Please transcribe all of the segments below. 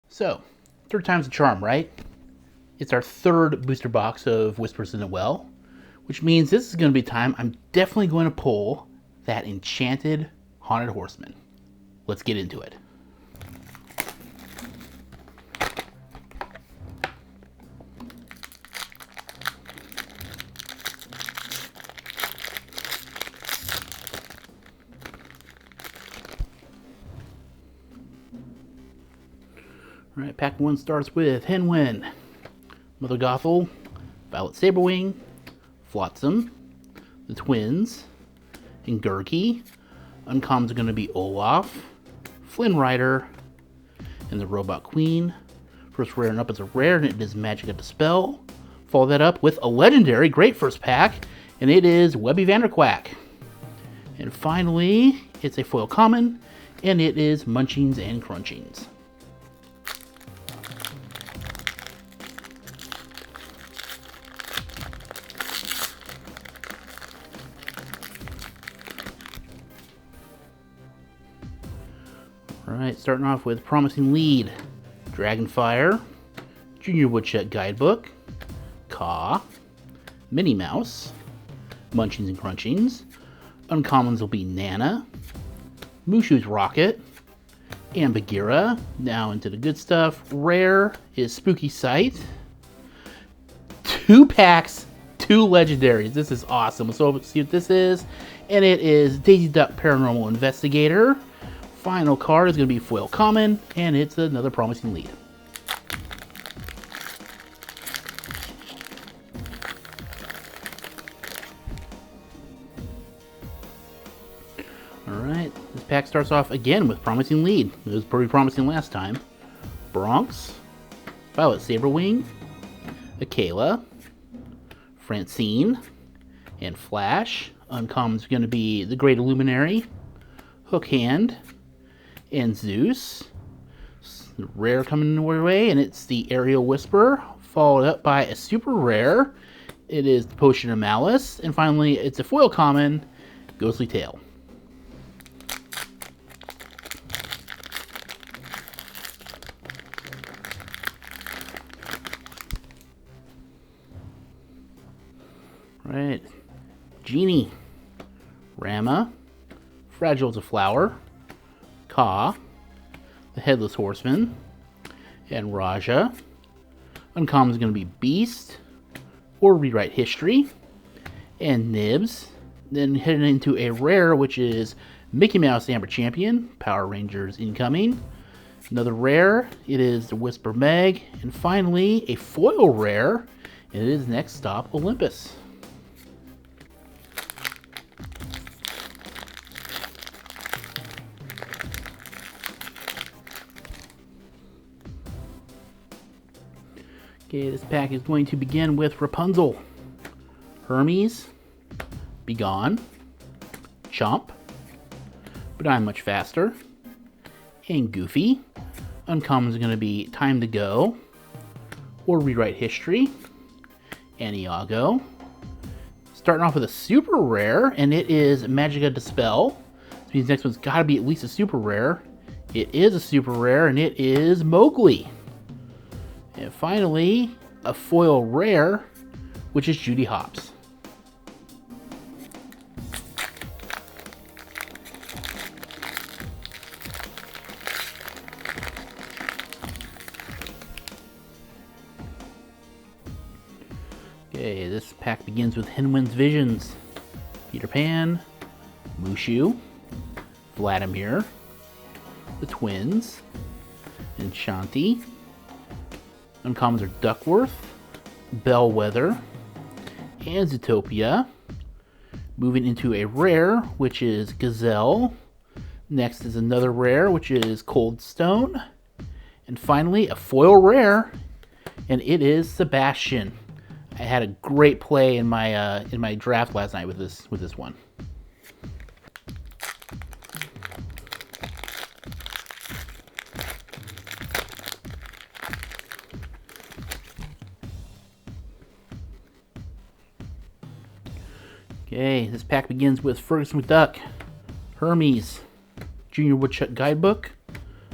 So, third time's a charm, right? It's our third booster box of Whispers in the Well, which means this is going to be time I'm definitely going to pull that enchanted Haunted Horseman. Let's get into it. Alright, pack 1 starts with Henwin, Mother Gothel, Violet Saberwing, Flotsam, the Twins, and Gurki. Uncommons are going to be Olaf, Flynn Rider, and the Robot Queen. First rare and up is a rare, and it is Magic Dispel. Follow that up with a legendary, great first pack, and it is Webby Vanderquack. And finally, it's a foil common, and it is Munchings and Crunchings. Alright, starting off with Promising Lead, Dragonfire, Junior Woodchuck Guidebook, Caw, Minnie Mouse, Munchings and Crunchings. Uncommons will be Nana, Mushu's Rocket, and Bagheera. Now into the good stuff. Rare is Spooky Sight. 2 packs, 2 legendaries. This is awesome. So let's see what this is. And it is Daisy Duck Paranormal Investigator. Final card is going to be foil common, and it's another Promising Lead. Alright, this pack starts off again with Promising Lead. It was pretty promising last time. Bronx, Violet Saberwing, Akela, Francine, and Flash. Uncommon is going to be the Great Illuminary, Hook Hand, and Zeus. Rare coming our way, and it's the Aerial Whisper, followed up by a super rare. It is the Potion of Malice, and finally it's a foil common, Ghostly Tale. Right, Genie, Rama, Fragile as a Flower, Caw, the Headless Horseman, and Raja. Uncommon is going to be Beast, or Rewrite History, and Nibs. Then heading into a rare, which is Mickey Mouse Amber Champion, Power Rangers incoming. Another rare, it is the Whisper Meg. And finally, a foil rare, and it is Next Stop Olympus. Okay, this pack is going to begin with Rapunzel, Hermes, Begone, Chomp, But I'm Much Faster, and Goofy. Uncommons are going to be Time to Go, or Rewrite History, and Iago. Starting off with a super rare, and it is Magica Dispel. This means next one's got to be at least a super rare. It is a super rare, and it is Mowgli. And finally, a foil rare, which is Judy Hopps. Okay, this pack begins with Henwin's Visions, Peter Pan, Mushu, Vladimir, the Twins, and Shanti. Uncommons are Duckworth, Bellwether, and Zootopia. Moving into a rare, which is Gazelle. Next is another rare, which is Cold Stone. And finally, a foil rare, and it is Sebastian. I had a great play in my draft last night with this one. Okay, this pack begins with Ferguson McDuck, Hermes, Junior Woodchuck Guidebook,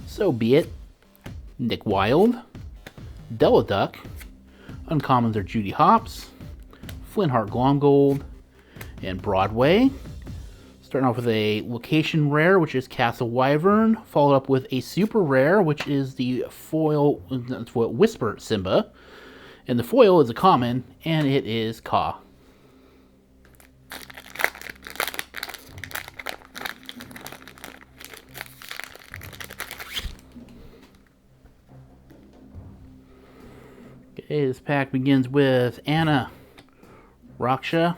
So Be It, Nick Wilde, Deladuck. Uncommons are Judy Hopps, Flintheart Glomgold, and Broadway. Starting off with a location rare, which is Castle Wyvern, followed up with a super rare, which is the foil Whisper Simba. And the foil is a common, and it is Ka. Okay, this pack begins with Anna, Raksha,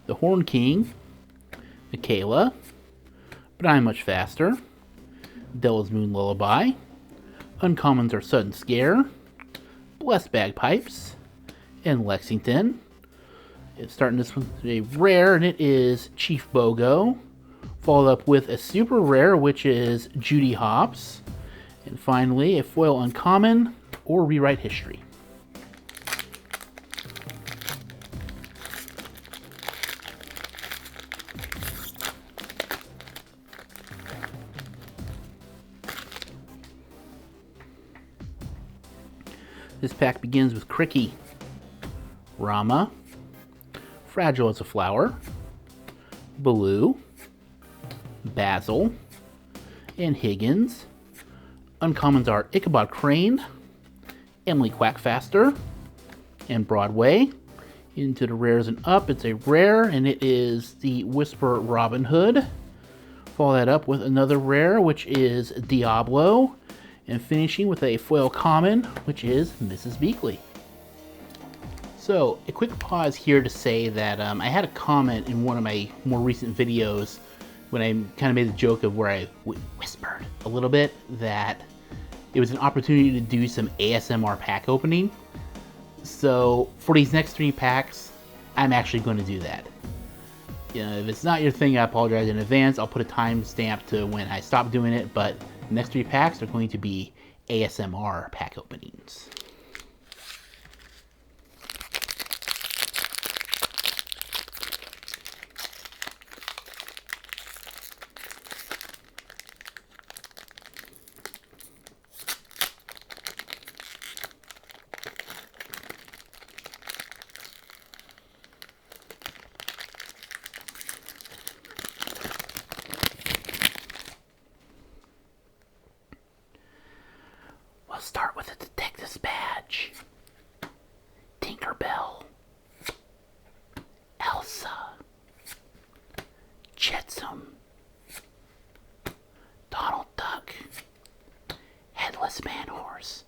the Horn King, Michaela, But I'm Much Faster, Della's Moon Lullaby. Uncommons are Sudden Scare, Blessed Bagpipes, and Lexington. It's starting this one with a rare, and it is Chief Bogo, followed up with a super rare, which is Judy Hopps, and finally a foil uncommon or Rewrite History. This pack begins with Cricky, Rama, Fragile as a Flower, Baloo, Basil, and Higgins. Uncommons are Ichabod Crane, Emily Quackfaster, and Broadway. Into the rares and up, it's a rare, and it is the Whisper Robin Hood. Follow that up with another rare, which is Diablo. And finishing with a foil common, which is Mrs. Beakley. So, a quick pause here to say that I had a comment in one of my more recent videos when I kind of made the joke of where I whispered a little bit that it was an opportunity to do some ASMR pack opening. So, for these next 3 packs, I'm actually going to do that. You know, if it's not your thing, I apologize in advance. I'll put a timestamp to when I stop doing it, but the next 3 packs are going to be ASMR pack openings. Start with a detective's badge. Tinkerbell, Elsa, Jetsam, Donald Duck, Headless Man Horse.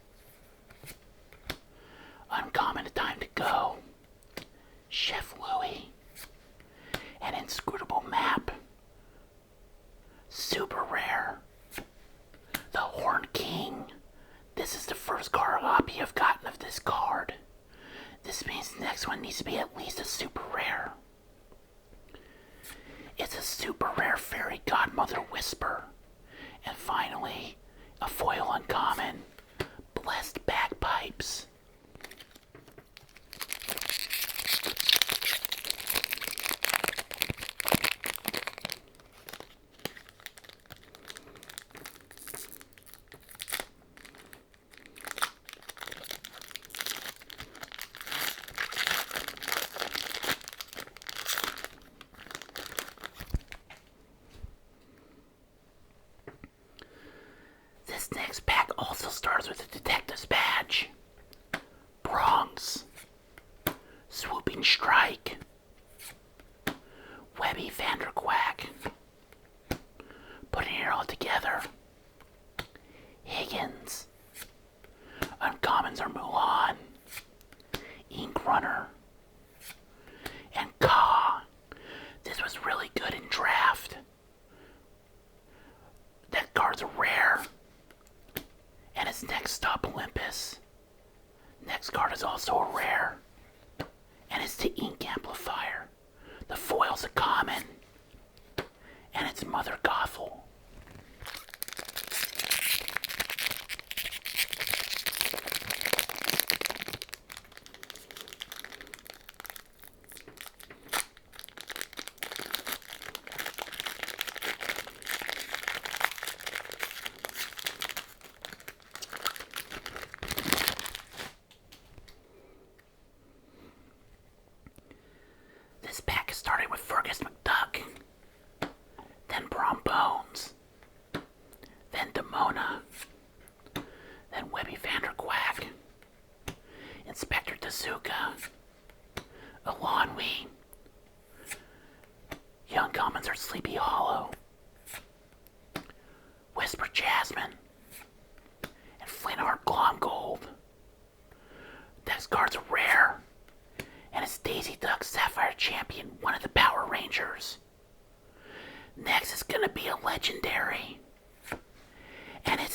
Uncommon, A Time to Go, Chef Louie, An Inscrutable Map, super rare, the Horn King. This is the first card copy I've gotten of this card. This means the next one needs to be at least a super rare. It's a super rare Fairy Godmother Whisper. And finally, a foil uncommon, Blessed Bagpipes. This next pack also starts with a detective's badge. Bronx, Swooping Strike, Webby Vanderquack. Putting it all together, Higgins. Uncommons are Mulan, Ink Runner, and Ka. This was really good in draft. That card's a rare. And it's Next Stop Olympus. Next card is also a rare. And it's the Ink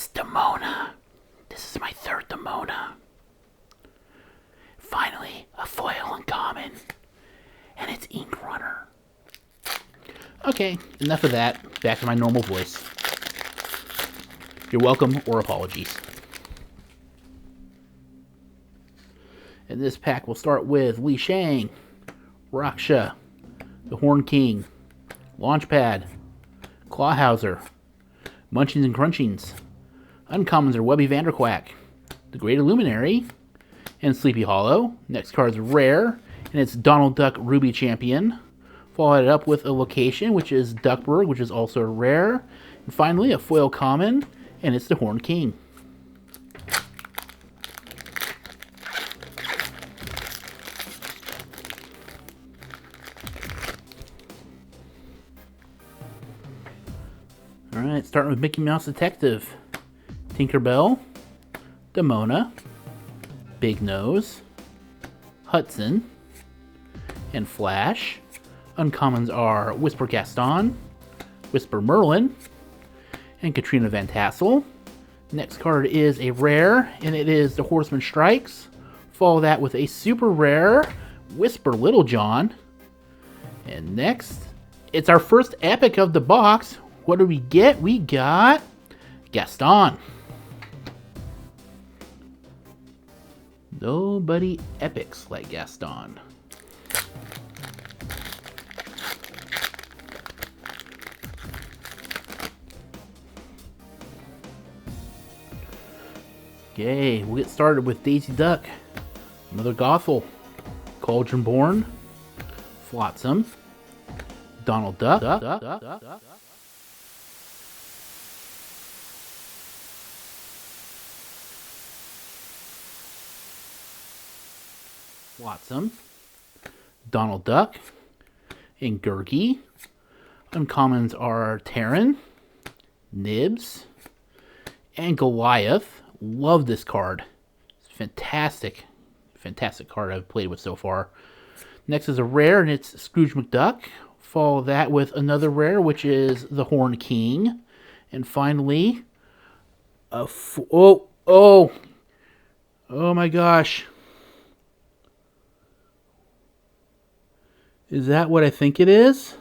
It's Demona. This is my third Demona. Finally, a foil uncommon. And it's Ink Runner. Okay, enough of that. Back to my normal voice. You're welcome, or apologies. In this pack, we'll start with Li Shang, Raksha, the Horn King, Launchpad, Clawhauser, Munchins and Crunchings. Uncommons are Webby Vanderquack, the Great Illuminary, and Sleepy Hollow. Next card is rare, and it's Donald Duck Ruby Champion. Followed it up with a location, which is Duckburg, which is also rare. And finally, a foil common, and it's the Horn King. Alright, starting with Mickey Mouse Detective. Tinkerbell, Demona, Big Nose, Hudson, and Flash. Uncommons are Whisper Gaston, Whisper Merlin, and Katrina Van Tassel. Next card is a rare, and it is the Horseman Strikes. Follow that with a super rare, Whisper Little John. And next, it's our first epic of the box. What do we get? We got Gaston. Nobody epics like Gaston. Okay, we'll get started with Daisy Duck, Mother Gothel, Cauldron Born, Flotsam, Donald Duck, Flotsam, Donald Duck, and Gurgi. Uncommons are Terran, Nibs, and Goliath. Love this card. It's fantastic. Fantastic card I've played with so far. Next is a rare, and it's Scrooge McDuck. Follow that with another rare, which is the Horn King. And finally, oh my gosh. Is that what I think it is?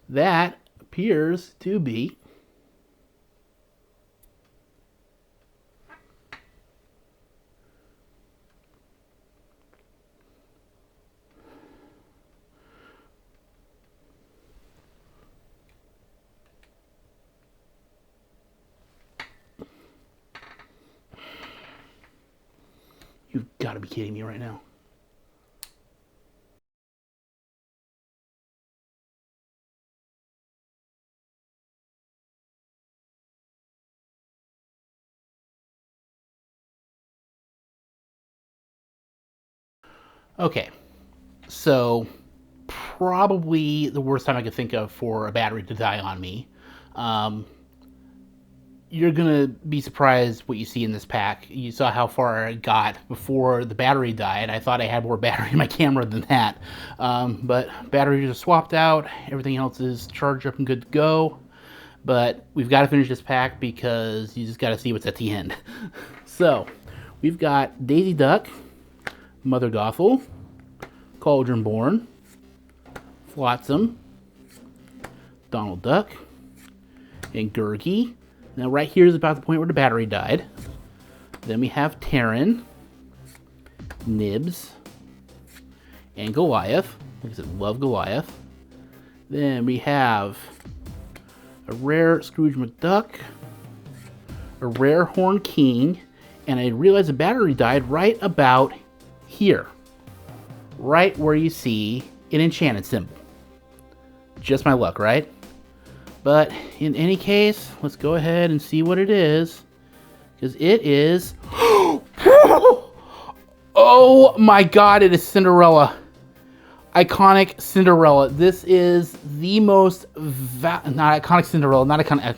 That appears to be You've got to be kidding me right now. Okay, so probably the worst time I could think of for a battery to die on me. You're gonna be surprised what you see in this pack. You saw how far I got before the battery died. I thought I had more battery in my camera than that. But batteries are swapped out. Everything else is charged up and good to go. But we've got to finish this pack because you just got to see what's at the end. So, we've got Daisy Duck, Mother Gothel, Cauldron Born, Flotsam, Donald Duck, and Gurgi. Now right here is about the point where the battery died. Then we have Terran, Nibs, and Goliath. Like I said, love Goliath. Then we have a rare Scrooge McDuck, a rare Horn King, and I realized the battery died right about here. Right where you see an enchanted symbol. Just my luck, right? But in any case, let's go ahead and see what it is. Because it is... Oh my god, it is Cinderella. Iconic Cinderella. This is the most... not iconic Cinderella, not iconic...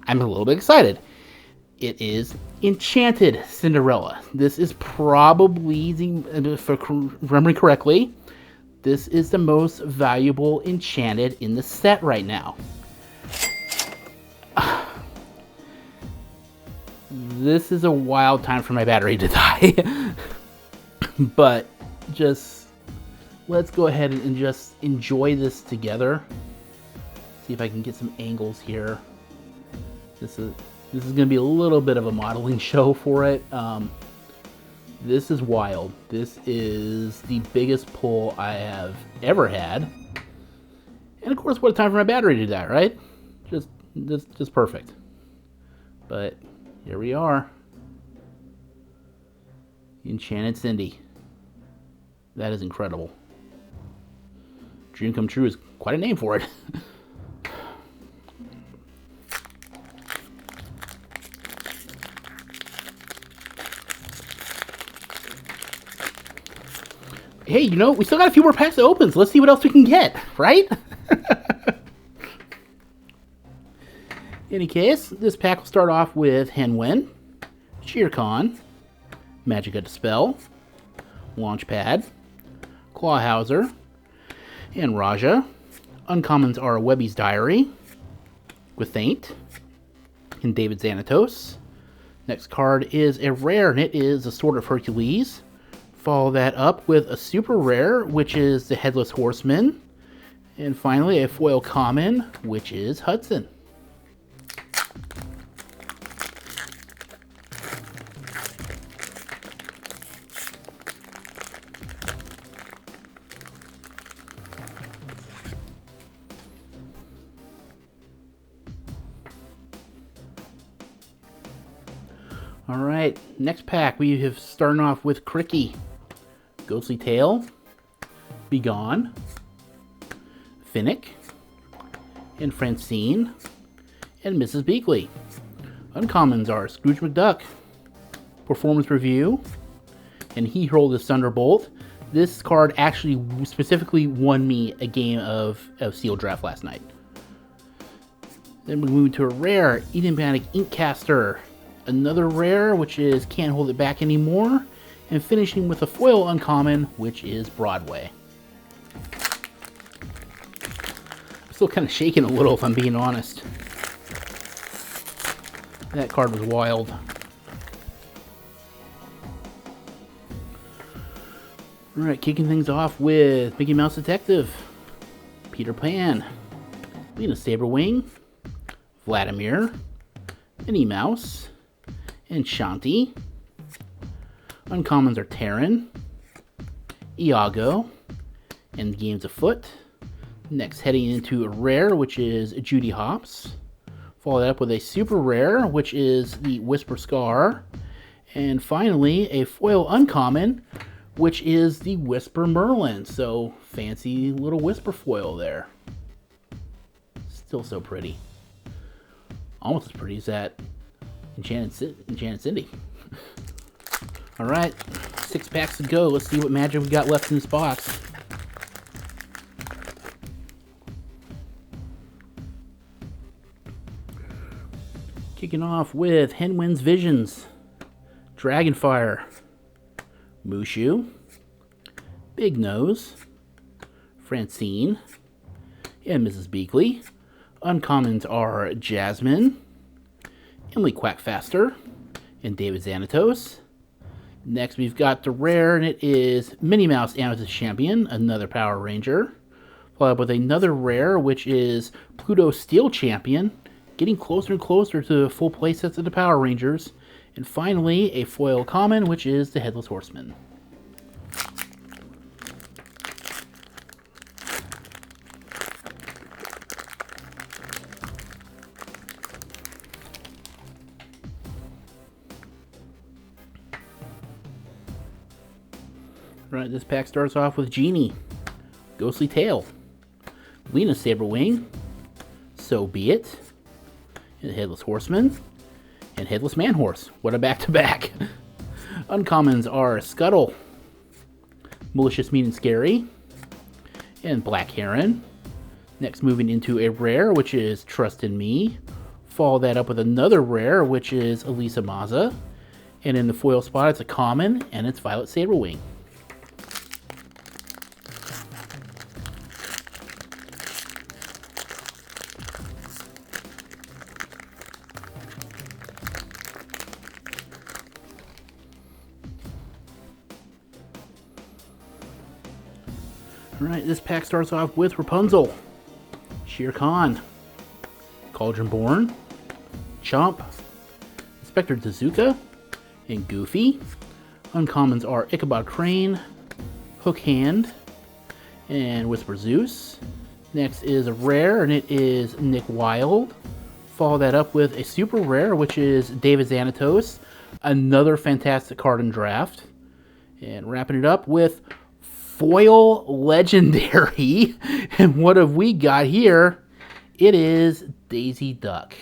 I'm a little bit excited. It is Enchanted Cinderella. This is probably the... if I'm remembering correctly, this is the most valuable Enchanted in the set right now. This is a wild time for my battery to die. But just let's go ahead and just enjoy this together. See if I can get some angles here. This is going to be a little bit of a modeling show for it. This is wild. This is the biggest pull I have ever had. And of course, what a time for my battery to die, right? Just perfect. But here we are. Enchanted Cindy. That is incredible. Dream come true is quite a name for it. Hey, you know, we still got a few more packs to open, so let's see what else we can get, right? In any case, this pack will start off with Henwen, Shirkan, Magicka Dispel, Launchpad, Clawhauser, and Raja. Uncommons are Webby's Diary, Gwthaint, and David Xanatos. Next card is a rare, and it is the Sword of Hercules. Follow that up with a super rare, which is the Headless Horseman. And finally, a foil common, which is Hudson. Alright, next pack we have starting off with Cricky, Ghostly Tale, Begone, Finnick, and Francine, and Mrs. Beakley. Uncommons are Scrooge McDuck, Performance Review, and He Hurled His Thunderbolt. This card actually specifically won me a game of Seal Draft last night. Then we move to a rare, Enigmatic Inkcaster. Another rare, which is Can't Hold It Back Anymore, and finishing with a foil uncommon, which is Broadway. I'm still kind of shaking a little, if I'm being honest. That card was wild. Alright, kicking things off with Mickey Mouse Detective, Peter Pan, Lena Saberwing, Vladimir, Minnie Mouse, and Shanti. Uncommons are Terran, Iago, and Games Afoot. Next, heading into a rare, which is Judy Hopps. Follow that up with a super rare, which is the Whisper Scar. And finally, a foil uncommon, which is the Whisper Merlin. So, fancy little Whisper foil there. Still so pretty. Almost as pretty as that Enchanted Cindy. Alright, 6 packs to go. Let's see what magic we got left in this box. Kicking off with Henwen's Visions, Dragonfire, Mushu, Big Nose, Francine, and Mrs. Beakley. Uncommons are Jasmine, Emily Quackfaster, and David Xanatos. Next, we've got the rare, and it is Minnie Mouse Amethyst Champion, another Power Ranger. Followed up with another rare, which is Pluto Steel Champion, getting closer and closer to the full playsets of the Power Rangers. And finally, a foil common, which is the Headless Horseman. Right, this pack starts off with Genie, Ghostly Tale, Lena Saberwing, So Be It, and Headless Horseman, and Headless Manhorse. What a back-to-back. Uncommons are Scuttle, Malicious Mean and Scary, and Black Heron. Next, moving into a rare, which is Trust in Me. Follow that up with another rare, which is Elisa Maza. And in the foil spot, it's a common, and it's Violet Saberwing. Alright, this pack starts off with Rapunzel, Shere Khan, Cauldron Born, Chomp, Inspector Tezuka, and Goofy. Uncommons are Ichabod Crane, Hook Hand, and Whisper Zeus. Next is a rare, and it is Nick Wilde. Follow that up with a super rare, which is David Xanatos, another fantastic card in draft. And wrapping it up with foil legendary. And what have we got here? It is Daisy Duck.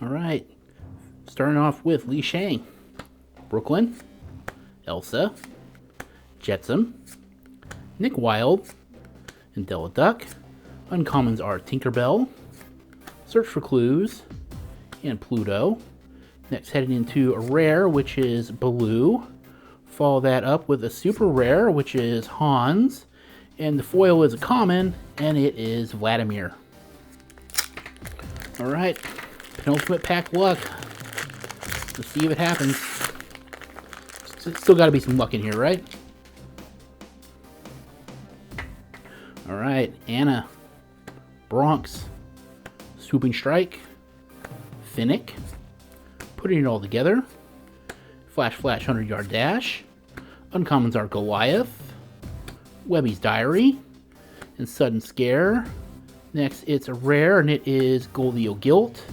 Alright, starting off with Li Shang, Brooklyn, Elsa, Jetsam, Nick Wilde, and Della Duck. Uncommons are Tinkerbell, Search for Clues, and Pluto. Next, heading into a rare, which is Baloo. Follow that up with a super rare, which is Hans. And the foil is a common, and it is Vladimir. Alright, penultimate pack luck. Let's see if it happens. Still got to be some luck in here, right? Alright, Anna, Bronx, Swooping Strike, Finnick, Putting It All Together, Flash Flash 100-Yard Dash. Uncommons are Goliath, Webby's Diary, and Sudden Scare. Next, it's a rare, and it is Goldie O'Gilt.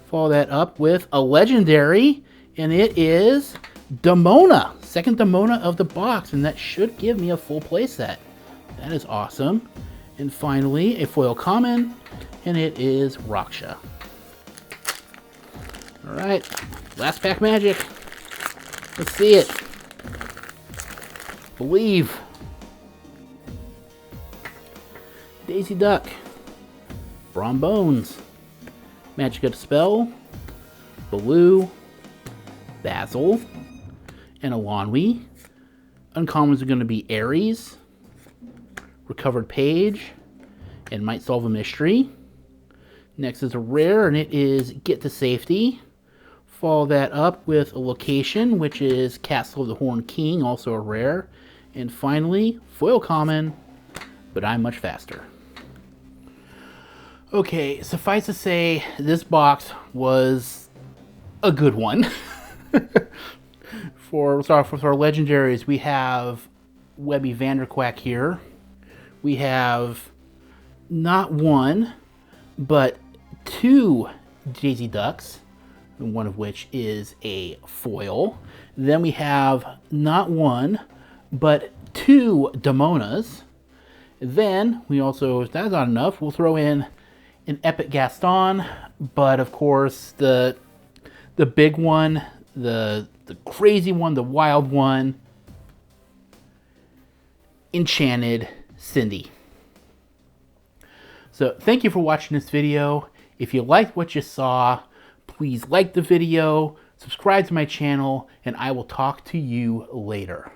Follow that up with a legendary, and it is Demona. Second Demona of the box, and that should give me a full playset. That is awesome. And finally, a foil common, and it is Raksha. Alright, last pack magic. Let's see it. Believe. Daisy Duck, Brom Bones, Magica Dispel, Baloo, Basil, and Alonwi. Uncommons are going to be Ares, Recovered Page, and Might Solve a Mystery. Next is a rare, and it is Get to Safety. Follow that up with a location, which is Castle of the Horned King, also a rare. And finally, foil common, but I'm much faster. Okay, suffice to say, this box was a good one. For our legendaries, we have Webby Vanderquack here. We have not one, but two Daisy Ducks, one of which is a foil. Then we have not one, but two Demonas. Then we also, if that's not enough, we'll throw in an Epic Gaston, but of course the big one, the crazy one, the wild one, Enchanted Cindy. So thank you for watching this video. If you liked what you saw, please like the video, subscribe to my channel, and I will talk to you later.